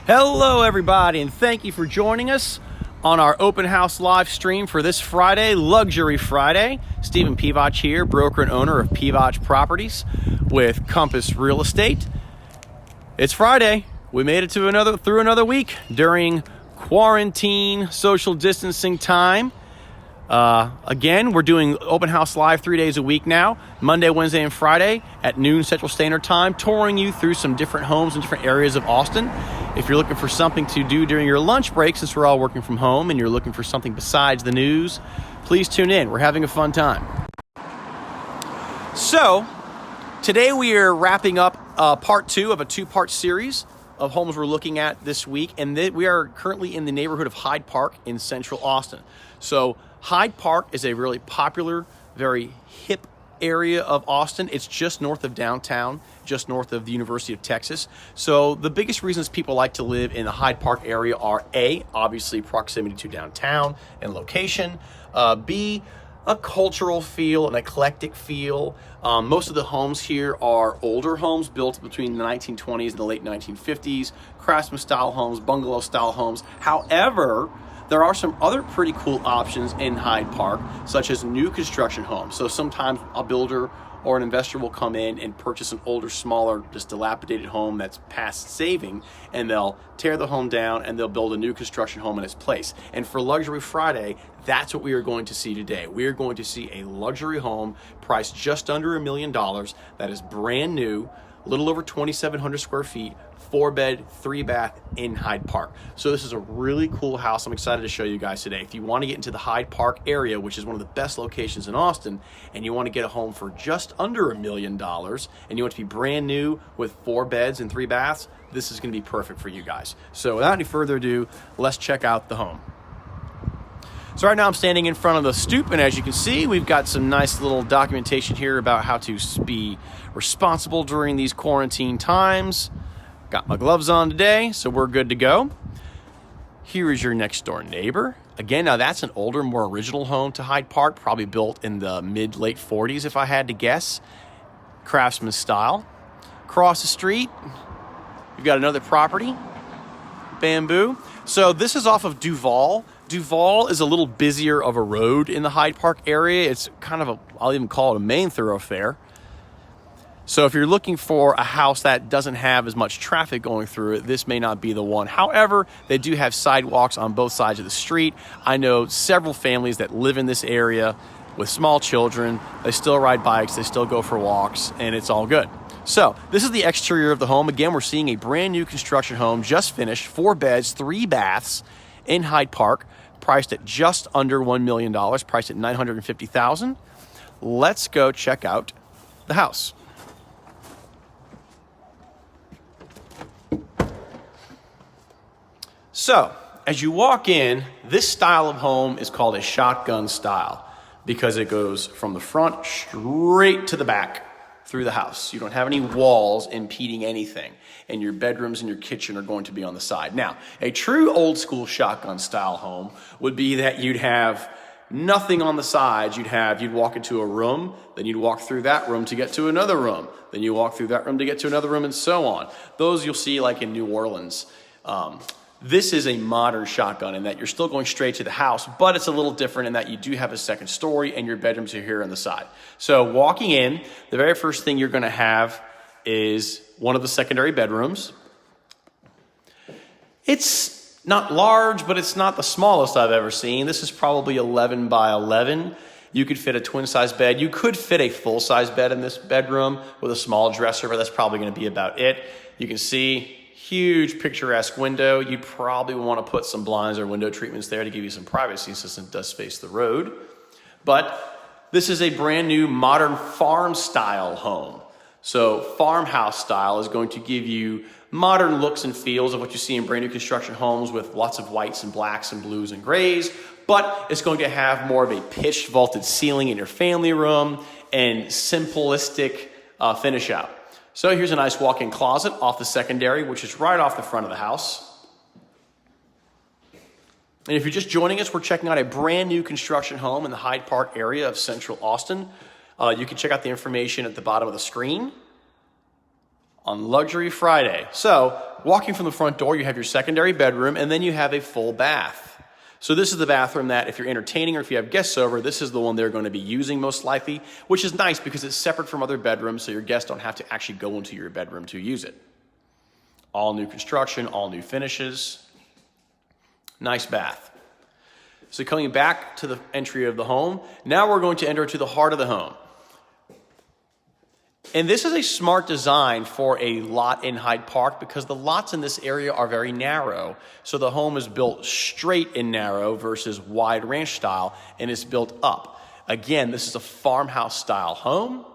Hello, everybody, and thank you for joining us on our open house live stream for this Friday, Luxury Friday. Stephen Pivac here, broker and owner of Pivac Properties with Compass Real Estate. It's Friday. We made it to through another week during quarantine, social distancing time. Again, we're doing open house live 3 days a week now, Monday, Wednesday, and Friday at noon Central Standard Time, touring you through some different homes in different areas of Austin. If you're looking for something to do during your lunch break, since we're all working from home, and you're looking for something besides the news, please tune in. We're having a fun time. So, today we are wrapping up part 2 of a 2-part series of homes we're looking at this week, and we are currently in the neighborhood of Hyde Park in central Austin. So Hyde Park is a really popular, very hip area of Austin. It's just north of downtown, just north of the University of Texas. So the biggest reasons people like to live in the Hyde Park area are A, obviously proximity to downtown and location, B, a cultural feel, an eclectic feel. Most of the homes here are older homes built between the 1920s and the late 1950s, craftsman style homes, bungalow style homes. However, there are some other pretty cool options in Hyde Park, such as new construction homes. So sometimes a builder or an investor will come in and purchase an older, smaller, just dilapidated home that's past saving, and they'll tear the home down and they'll build a new construction home in its place. And for Luxury Friday, that's what we are going to see today. We are going to see a luxury home priced just under $1 million that is brand new, a little over 2,700 square feet, 4-bed, 3-bath in Hyde Park. So this is a really cool house. I'm excited to show you guys today. If you want to get into the Hyde Park area, which is one of the best locations in Austin, and you want to get a home for just under $1 million, and you want to be brand new with 4 beds and 3 baths, this is going to be perfect for you guys. So without any further ado, let's check out the home. So right now I'm standing in front of the stoop, and as you can see, we've got some nice little documentation here about how to be responsible during these quarantine times. Got my gloves on today, so we're good to go. Here is your next door neighbor. Again, now that's an older, more original home to Hyde Park, probably built in the mid-late 40s if I had to guess. Craftsman style. Across the street, you've got another property, Bamboo. So this is off of Duval. Duval is a little busier of a road in the Hyde Park area. It's kind of I'll even call it a main thoroughfare. So if you're looking for a house that doesn't have as much traffic going through it, this may not be the one. However, they do have sidewalks on both sides of the street. I know several families that live in this area with small children. They still ride bikes, they still go for walks, and it's all good. So this is the exterior of the home. Again, we're seeing a brand new construction home, just finished, 4 beds, 3 baths in Hyde Park, priced at just under $1 million, priced at $950,000. Let's go check out the house. So, as you walk in, this style of home is called a shotgun style because it goes from the front straight to the back through the house. You don't have any walls impeding anything, and your bedrooms and your kitchen are going to be on the side. Now, a true old school shotgun style home would be that you'd have nothing on the sides. You'd walk into a room, then you'd walk through that room to get to another room, then you walk through that room to get to another room, and so on. Those you'll see like in New Orleans. This is a modern shotgun in that you're still going straight to the house, but it's a little different in that you do have a second story and your bedrooms are here on the side. So walking in, the very first thing you're going to have is one of the secondary bedrooms. It's not large, but it's not the smallest I've ever seen. This is probably 11 by 11. You could fit a twin-size bed. You could fit a full-size bed in this bedroom with a small dresser, but that's probably going to be about it. You can see huge picturesque window. You'd probably want to put some blinds or window treatments there to give you some privacy since it does face the road. But this is a brand new modern farm style home. So farmhouse style is going to give you modern looks and feels of what you see in brand new construction homes with lots of whites and blacks and blues and grays, but it's going to have more of a pitched vaulted ceiling in your family room and simplistic finish out. So here's a nice walk-in closet off the secondary, which is right off the front of the house. And if you're just joining us, we're checking out a brand new construction home in the Hyde Park area of central Austin. You can check out the information at the bottom of the screen. on Luxury Friday. So, walking from the front door, you have your secondary bedroom, and then you have a full bath. So this is the bathroom that if you're entertaining or if you have guests over, this is the one they're going to be using most likely, which is nice because it's separate from other bedrooms, so your guests don't have to actually go into your bedroom to use it. All new construction, all new finishes. Nice bath. So coming back to the entry of the home, now we're going to enter to the heart of the home. And this is a smart design for a lot in Hyde Park because the lots in this area are very narrow. So the home is built straight and narrow versus wide ranch style, and it's built up. Again, this is a farmhouse style home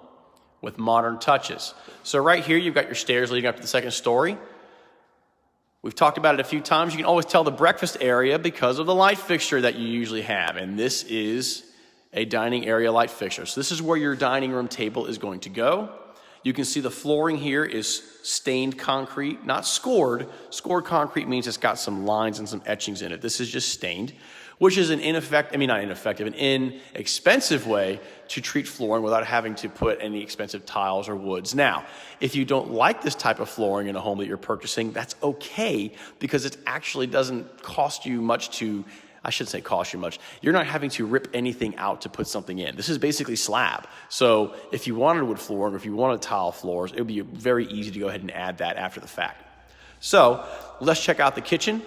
with modern touches. So right here, you've got your stairs leading up to the second story. We've talked about it a few times. You can always tell the breakfast area because of the light fixture that you usually have. And this is a dining area light fixture. So this is where your dining room table is going to go. You can see the flooring here is stained concrete, not scored. Scored concrete means it's got some lines and some etchings in it. This is just stained, which is an inexpensive way to treat flooring without having to put any expensive tiles or woods. Now, if you don't like this type of flooring in a home that you're purchasing, that's okay because it actually doesn't cost you much to, I shouldn't say cost you much. You're not having to rip anything out to put something in. This is basically slab. So if you wanted wood flooring or if you wanted tile floors, it would be very easy to go ahead and add that after the fact. So let's check out the kitchen.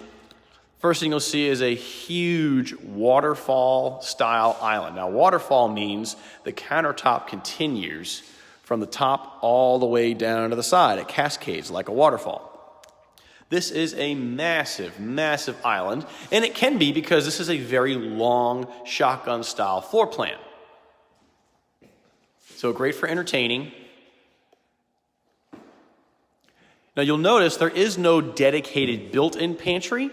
First thing you'll see is a huge waterfall style island. Now waterfall means the countertop continues from the top all the way down to the side. It cascades like a waterfall. This is a massive, massive island, and it can be because this is a very long shotgun style floor plan. So great for entertaining. Now you'll notice there is no dedicated built-in pantry.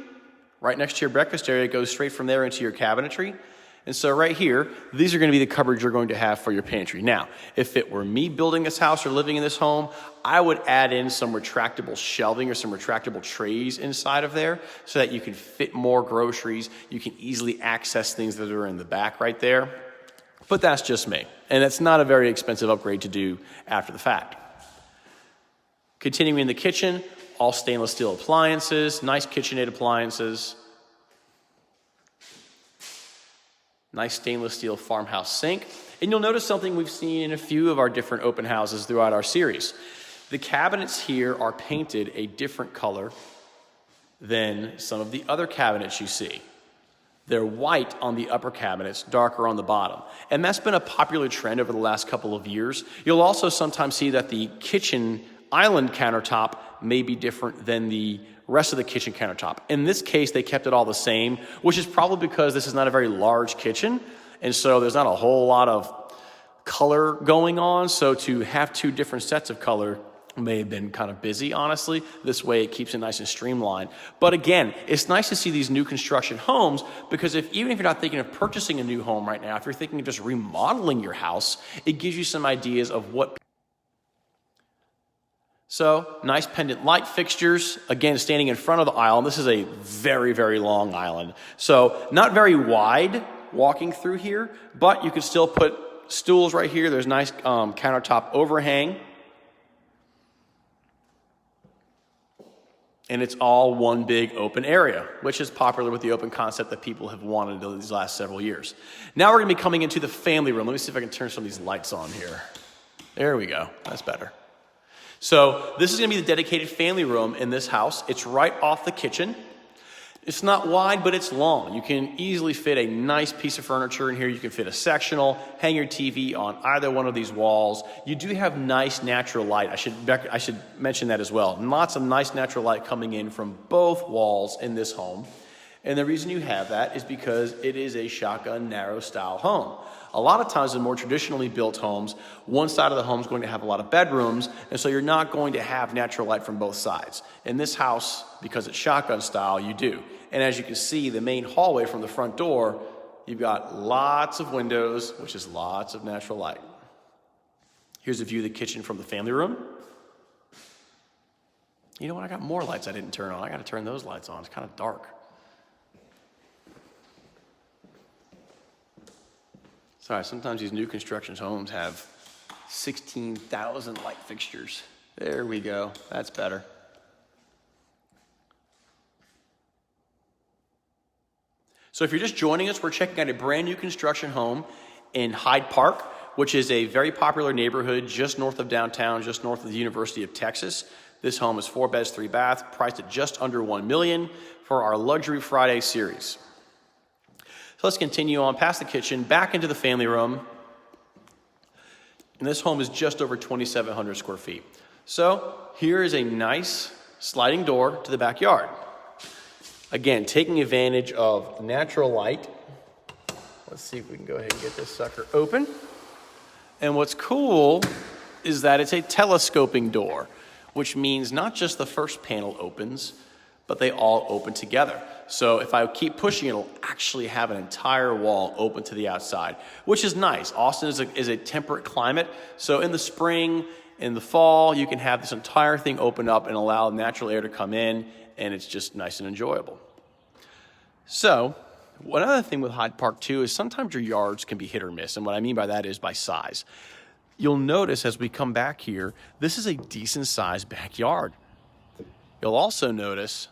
Right next to your breakfast area, it goes straight from there into your cabinetry. And so right here, these are going to be the cupboards you're going to have for your pantry. Now, if it were me building this house or living in this home, I would add in some retractable shelving or some retractable trays inside of there so that you can fit more groceries. You can easily access things that are in the back right there. But that's just me. And it's not a very expensive upgrade to do after the fact. Continuing in the kitchen, all stainless steel appliances, nice KitchenAid appliances. Nice stainless steel farmhouse sink. And you'll notice something we've seen in a few of our different open houses throughout our series. The cabinets here are painted a different color than some of the other cabinets you see. They're white on the upper cabinets, darker on the bottom. And that's been a popular trend over the last couple of years. You'll also sometimes see that the kitchen island countertop may be different than the rest of the kitchen countertop. In this case, they kept it all the same, which is probably because this is not a very large kitchen, and so there's not a whole lot of color going on. So to have two different sets of color may have been kind of busy, honestly. This way it keeps it nice and streamlined. But again, it's nice to see these new construction homes because even if you're not thinking of purchasing a new home right now, if you're thinking of just remodeling your house, it gives you some ideas of what. So, nice pendant light fixtures, again, standing in front of the island. This is a very, very long island. So, not very wide walking through here, but you can still put stools right here. There's nice countertop overhang. And it's all one big open area, which is popular with the open concept that people have wanted these last several years. Now we're going to be coming into the family room. Let me see if I can turn some of these lights on here. There we go. That's better. So this is going to be the dedicated family room in this house. It's right off the kitchen. It's not wide, but it's long. You can easily fit a nice piece of furniture in here. You can fit a sectional, hang your TV on either one of these walls. You do have nice natural light. I should mention that as well. Lots of nice natural light coming in from both walls in this home. And the reason you have that is because it is a shotgun narrow style home. A lot of times in more traditionally built homes, one side of the home is going to have a lot of bedrooms, and so you're not going to have natural light from both sides. In this house, because it's shotgun style, you do. And as you can see, the main hallway from the front door, you've got lots of windows, which is lots of natural light. Here's a view of the kitchen from the family room. You know what? I got more lights I didn't turn on. I got to turn those lights on. It's kind of dark. Sorry, sometimes these new construction homes have 16,000 light fixtures. There we go. That's better. So if you're just joining us, we're checking out a brand new construction home in Hyde Park, which is a very popular neighborhood just north of downtown, just north of the University of Texas. This home is 4 beds, 3 baths, priced at just under $1 million for our Luxury Friday series. So let's continue on past the kitchen, back into the family room. And this home is just over 2,700 square feet. So here is a nice sliding door to the backyard. Again, taking advantage of natural light. Let's see if we can go ahead and get this sucker open. And what's cool is that it's a telescoping door, which means not just the first panel opens, but they all open together. So if I keep pushing, it'll actually have an entire wall open to the outside, which is nice. Austin is a temperate climate. So in the spring, in the fall, you can have this entire thing open up and allow natural air to come in, and it's just nice and enjoyable. So one other thing with Hyde Park too is sometimes your yards can be hit or miss. And what I mean by that is by size. You'll notice as we come back here, this is a decent sized backyard. You'll also notice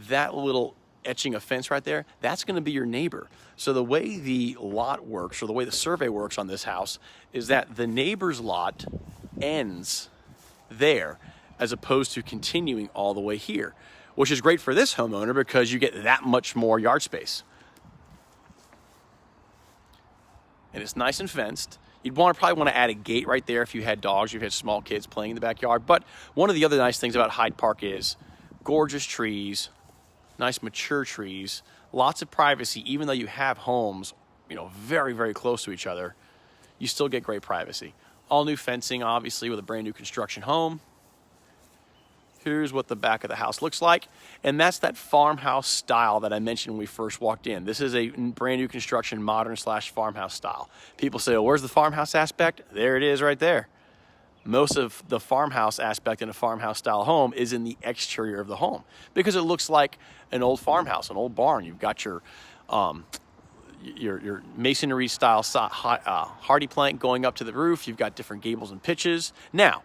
that little etching of fence right there, that's going to be your neighbor. So the way the lot works, or the way the survey works on this house, is that the neighbor's lot ends there as opposed to continuing all the way here, which is great for this homeowner because you get that much more yard space. And it's nice and fenced. You'd probably want to add a gate right there if you had dogs, if you had small kids playing in the backyard. But one of the other nice things about Hyde Park is gorgeous trees, nice mature trees, lots of privacy. Even though you have homes, very, very close to each other, you still get great privacy. All new fencing, obviously, with a brand new construction home. Here's what the back of the house looks like. And that's that farmhouse style that I mentioned when we first walked in. This is a brand new construction, modern/farmhouse style. People say, oh, where's the farmhouse aspect? There it is right there. Most of the farmhouse aspect in a farmhouse style home is in the exterior of the home because it looks like an old farmhouse, an old barn. You've got your masonry style hardy plank going up to the roof. You've got different gables and pitches. Now,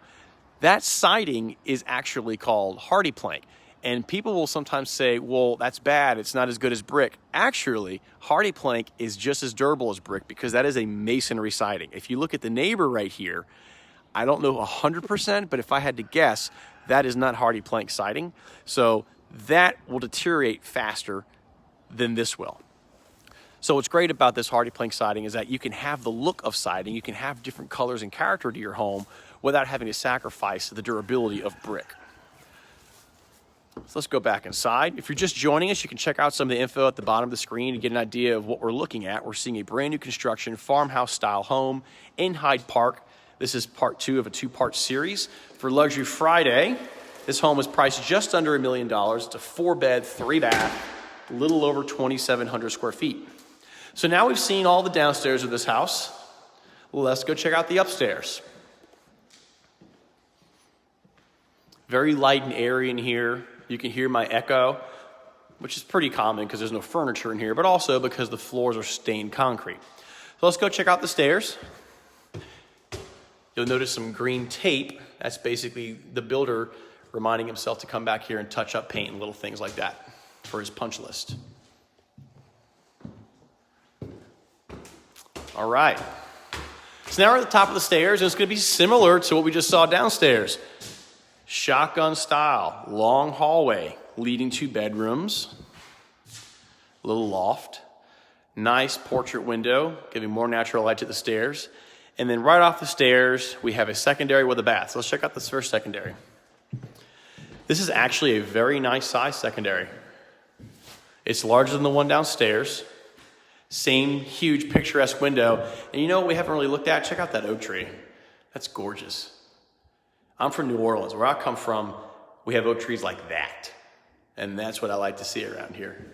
that siding is actually called hardy plank. And people will sometimes say, well, that's bad. It's not as good as brick. Actually, hardy plank is just as durable as brick because that is a masonry siding. If you look at the neighbor right here, I don't know 100%, but if I had to guess, that is not hardy plank siding. So that will deteriorate faster than this will. So what's great about this hardy plank siding is that you can have the look of siding, you can have different colors and character to your home without having to sacrifice the durability of brick. So let's go back inside. If you're just joining us, you can check out some of the info at the bottom of the screen to get an idea of what we're looking at. We're seeing a brand new construction farmhouse style home in Hyde Park. This is part 2 of a 2-part series. For Luxury Friday, this home is priced just under $1 million. It's a 4-bed, 3-bath, a little over 2,700 square feet. So now we've seen all the downstairs of this house. Let's go check out the upstairs. Very light and airy in here. You can hear my echo, which is pretty common because there's no furniture in here, but also because the floors are stained concrete. So let's go check out the stairs. You'll notice some green tape. That's basically the builder reminding himself to come back here and touch up paint and little things like that for his punch list. All right. So now we're at the top of the stairs, and it's going to be similar to what we just saw downstairs. Shotgun style, long hallway leading to bedrooms, little loft, nice portrait window, giving more natural light to the stairs. And then right off the stairs, we have a secondary with a bath. So let's check out this first secondary. This is actually a very nice size secondary. It's larger than the one downstairs. Same huge picturesque window. And you know what we haven't really looked at? Check out that oak tree. That's gorgeous. I'm from New Orleans. Where I come from, we have oak trees like that. And that's what I like to see around here.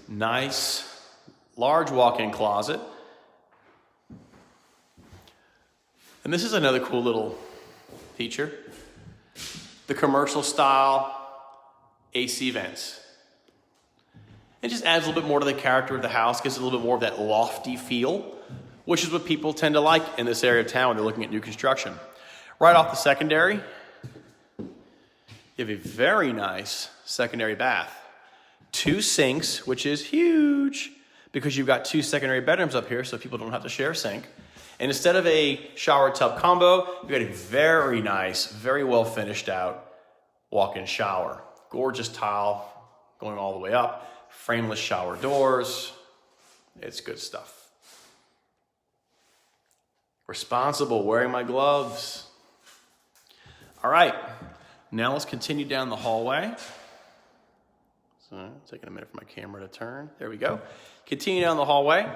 Nice, large walk-in closet. And this is another cool little feature. The commercial style AC vents. It just adds a little bit more to the character of the house, gives it a little bit more of that lofty feel, which is what people tend to like in this area of town when they're looking at new construction. Right off the secondary, you have a very nice secondary bath. 2 sinks, which is huge because you've got 2 secondary bedrooms up here so people don't have to share a sink. And instead of a shower tub combo, you've got a very nice, very well finished out walk-in shower. Gorgeous tile going all the way up, frameless shower doors. It's good stuff. Responsible, wearing my gloves. All right, now let's continue down the hallway. So, taking a minute for my camera to turn. There we go. Continue down the hallway.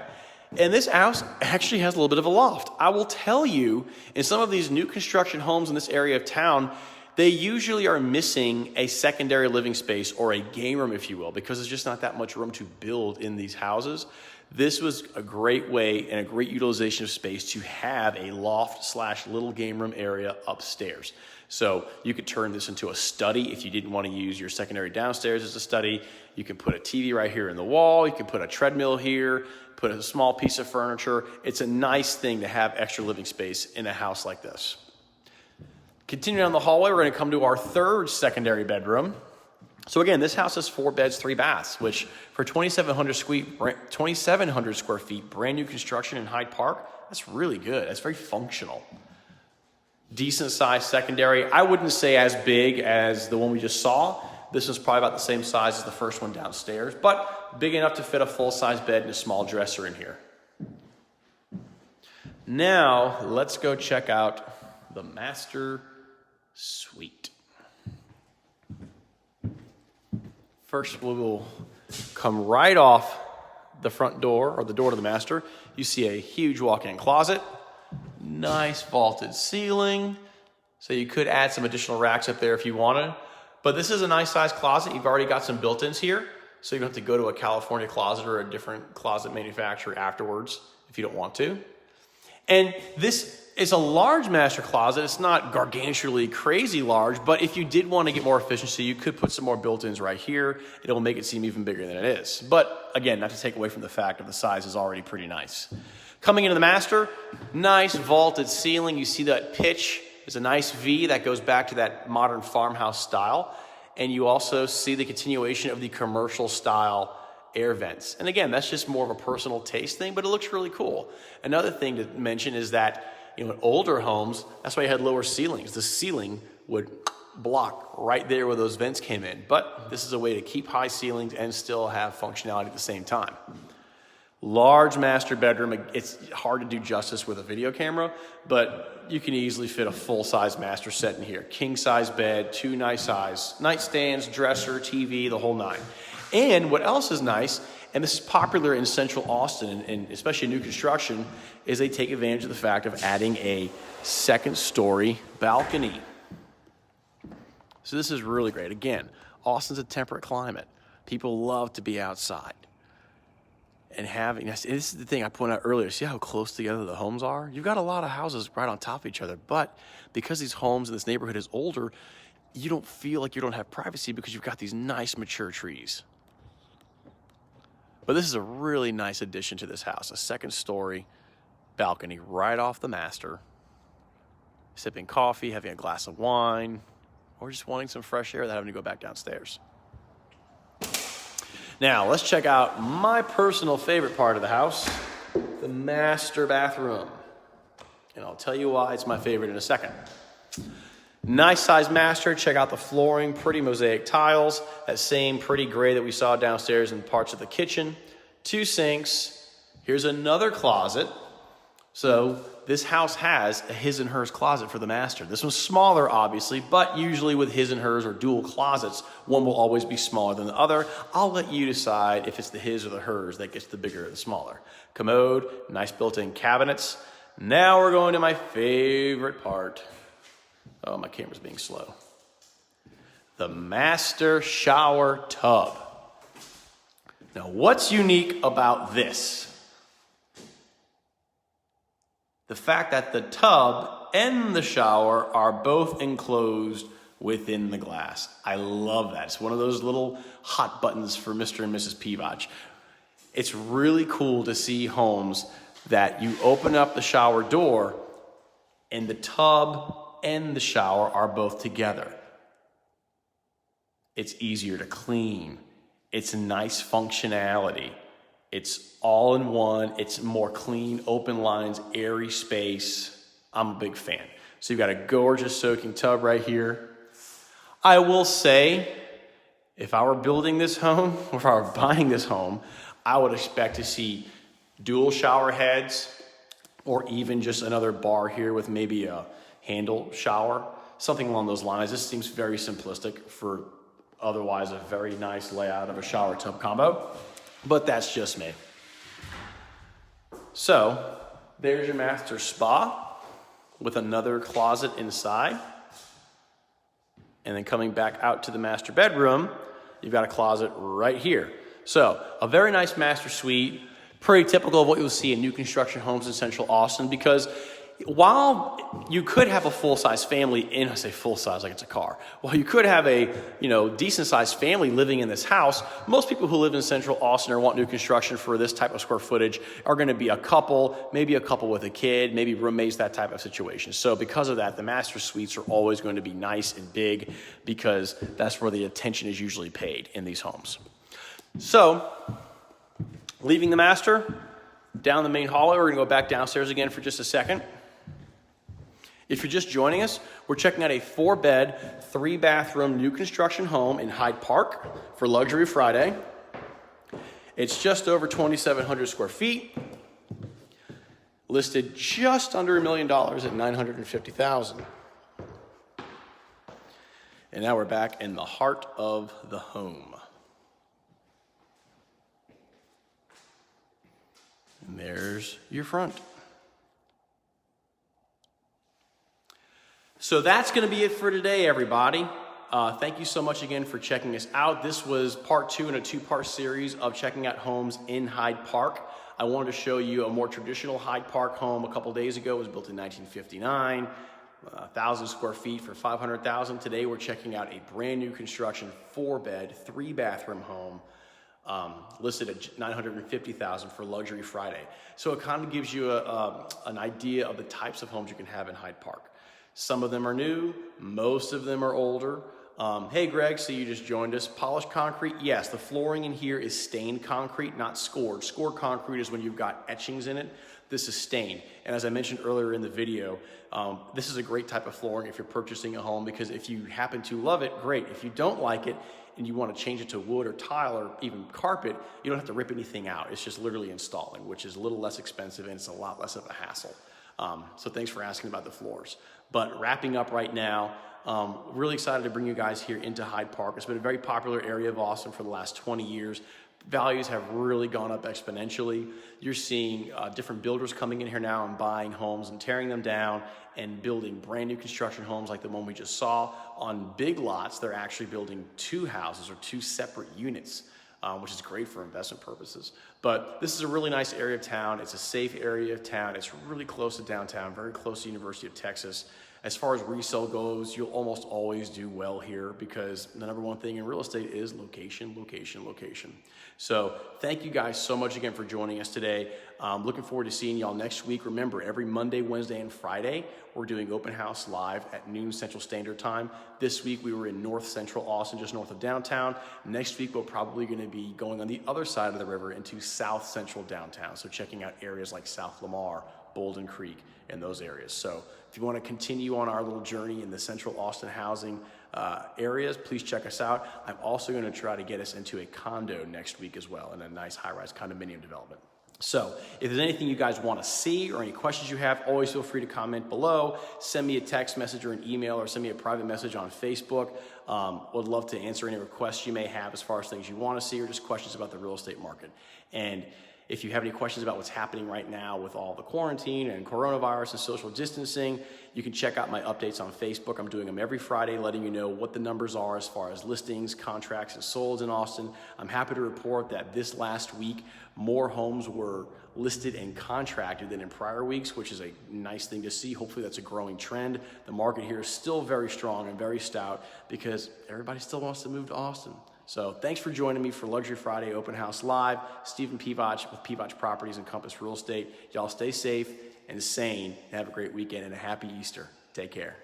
And this house actually has a little bit of a loft. I will tell you, in some of these new construction homes in this area of town, they usually are missing a secondary living space or a game room, if you will, because there's just not that much room to build in these houses. This was a great way and a great utilization of space to have a loft/little game room area upstairs. So you could turn this into a study if you didn't want to use your secondary downstairs as a study. You can put a TV right here in the wall. You can put a treadmill here, put a small piece of furniture. It's a nice thing to have extra living space in a house like this. Continuing down the hallway, we're going to come to our third secondary bedroom. So again, this house has 4 beds, 3 baths, which for 2,700 square feet, brand new construction in Hyde Park, that's really good. That's very functional. Decent sized secondary. I wouldn't say as big as the one we just saw. This one's probably about the same size as the first one downstairs, but big enough to fit a full-size bed and a small dresser in here. Now, let's go check out the master suite. First, we will come right off the front door, or the door to the master. You see a huge walk-in closet. Nice vaulted ceiling. So you could add some additional racks up there if you wanted. But this is a nice sized closet. You've already got some built-ins here. So you don't have to go to a California closet or a different closet manufacturer afterwards if you don't want to. And this is a large master closet. It's not gargantuanly crazy large, but if you did want to get more efficiency, you could put some more built-ins right here. It'll make it seem even bigger than it is. But again, not to take away from the fact that the size is already pretty nice. Coming into the master, nice vaulted ceiling. You see that pitch is a nice V that goes back to that modern farmhouse style. And you also see the continuation of the commercial style air vents. And again, that's just more of a personal taste thing, but it looks really cool. Another thing to mention is that, in older homes, that's why you had lower ceilings. The ceiling would block right there where those vents came in. But this is a way to keep high ceilings and still have functionality at the same time. Large master bedroom. It's hard to do justice with a video camera, but you can easily fit a full-size master set in here. King-size bed, 2 nice size nightstands, dresser, TV, the whole 9. And what else is nice, and this is popular in Central Austin, and especially new construction, is they take advantage of the fact of adding a second-story balcony. So this is really great. Again, Austin's a temperate climate. People love to be outside. And having, this is the thing I pointed out earlier, see how close together the homes are? You've got a lot of houses right on top of each other, but because these homes in this neighborhood is older, you don't feel like you don't have privacy because you've got these nice mature trees. But this is a really nice addition to this house, a second-story balcony right off the master. Sipping coffee, having a glass of wine, or just wanting some fresh air without having to go back downstairs. Now, let's check out my personal favorite part of the house, the master bathroom. And I'll tell you why it's my favorite in a second. Nice size master. Check out the flooring, pretty mosaic tiles, that same pretty gray that we saw downstairs in parts of the kitchen. 2 sinks. Here's another closet. So this house has a his and hers closet for the master. This one's smaller, obviously, but usually with his and hers or dual closets, one will always be smaller than the other. I'll let you decide if it's the his or the hers that gets the bigger or the smaller. Commode, nice built-in cabinets. Now we're going to my favorite part. Oh, my camera's being slow. The master shower tub. Now, what's unique about this? The fact that the tub and the shower are both enclosed within the glass. I love that. It's one of those little hot buttons for Mr. and Mrs. Peabody. It's really cool to see homes that you open up the shower door and the tub and the shower are both together. It's easier to clean. It's nice functionality. It's all in one. It's more clean, open lines, airy space. I'm a big fan. So you've got a gorgeous soaking tub right here. I will say, if I were building this home, or if I were buying this home, I would expect to see dual shower heads, or even just another bar here with maybe a handle shower, something along those lines. This seems very simplistic for otherwise a very nice layout of a shower tub combo, but that's just me. So there's your master spa with another closet inside. And then coming back out to the master bedroom, you've got a closet right here. So a very nice master suite, pretty typical of what you'll see in new construction homes in Central Austin, because while you could have a full-size family in, I say full-size like it's a car, while you could have a decent-sized family living in this house, most people who live in Central Austin or want new construction for this type of square footage are going to be a couple, maybe a couple with a kid, maybe roommates, that type of situation. So because of that, the master suites are always going to be nice and big because that's where the attention is usually paid in these homes. So leaving the master, down the main hallway, we're going to go back downstairs again for just a second. If you're just joining us, we're checking out a 4-bed, 3-bathroom new construction home in Hyde Park for Luxury Friday. It's just over 2,700 square feet, listed just under $1 million at $950,000. And now we're back in the heart of the home. And there's your front. So that's going to be it for today, everybody. Thank you so much again for checking us out. This was part 2 in a 2-part series of checking out homes in Hyde Park. I wanted to show you a more traditional Hyde Park home a couple days ago. It was built in 1959, 1,000 square feet for $500,000. Today we're checking out a brand new construction 4-bed, 3-bathroom home listed at $950,000 for Luxury Friday. So it kind of gives you an idea of the types of homes you can have in Hyde Park. Some of them are new, most of them are older. Hey Greg, so you just joined us. Polished concrete, yes, the flooring in here is stained concrete, not scored. Scored concrete is when you've got etchings in it. This is stained. And as I mentioned earlier in the video, this is a great type of flooring if you're purchasing a home, because if you happen to love it, great. If you don't like it and you want to change it to wood or tile or even carpet, you don't have to rip anything out. It's just literally installing, which is a little less expensive and it's a lot less of a hassle. So thanks for asking about the floors. But wrapping up right now, really excited to bring you guys here into Hyde Park. It's been a very popular area of Austin for the last 20 years. Values have really gone up exponentially. You're seeing different builders coming in here now and buying homes and tearing them down and building brand new construction homes like the one we just saw. On big lots, they're actually building 2 houses or 2 separate units, which is great for investment purposes. But this is a really nice area of town. It's a safe area of town. It's really close to downtown, very close to University of Texas. As far as resale goes, you'll almost always do well here because the number one thing in real estate is location, location, location. So thank you guys so much again for joining us today. Looking forward to seeing y'all next week. Remember, every Monday, Wednesday, and Friday, we're doing open house live at noon Central Standard Time. This week, we were in North Central Austin, just north of downtown. Next week, we're probably going to be going on the other side of the river into South Central downtown. So checking out areas like South Lamar, Bolden Creek, and those areas. So if you want to continue on our little journey in the Central Austin housing areas, please check us out. I'm also going to try to get us into a condo next week as well, in a nice high-rise condominium development. So if there's anything you guys want to see or any questions you have, always feel free to comment below. Send me a text message or an email, or send me a private message on Facebook. Would love to answer any requests you may have as far as things you want to see or just questions about the real estate market. And if you have any questions about what's happening right now with all the quarantine and coronavirus and social distancing, you can check out my updates on Facebook. I'm doing them every Friday, letting you know what the numbers are as far as listings, contracts, and solds in Austin. I'm happy to report that this last week, more homes were listed and contracted than in prior weeks, which is a nice thing to see. Hopefully that's a growing trend. The market here is still very strong and very stout because everybody still wants to move to Austin. So thanks for joining me for Luxury Friday Open House Live. Stephen Pivach with Pivach Properties and Compass Real Estate. Y'all stay safe and sane and have a great weekend and a happy Easter. Take care.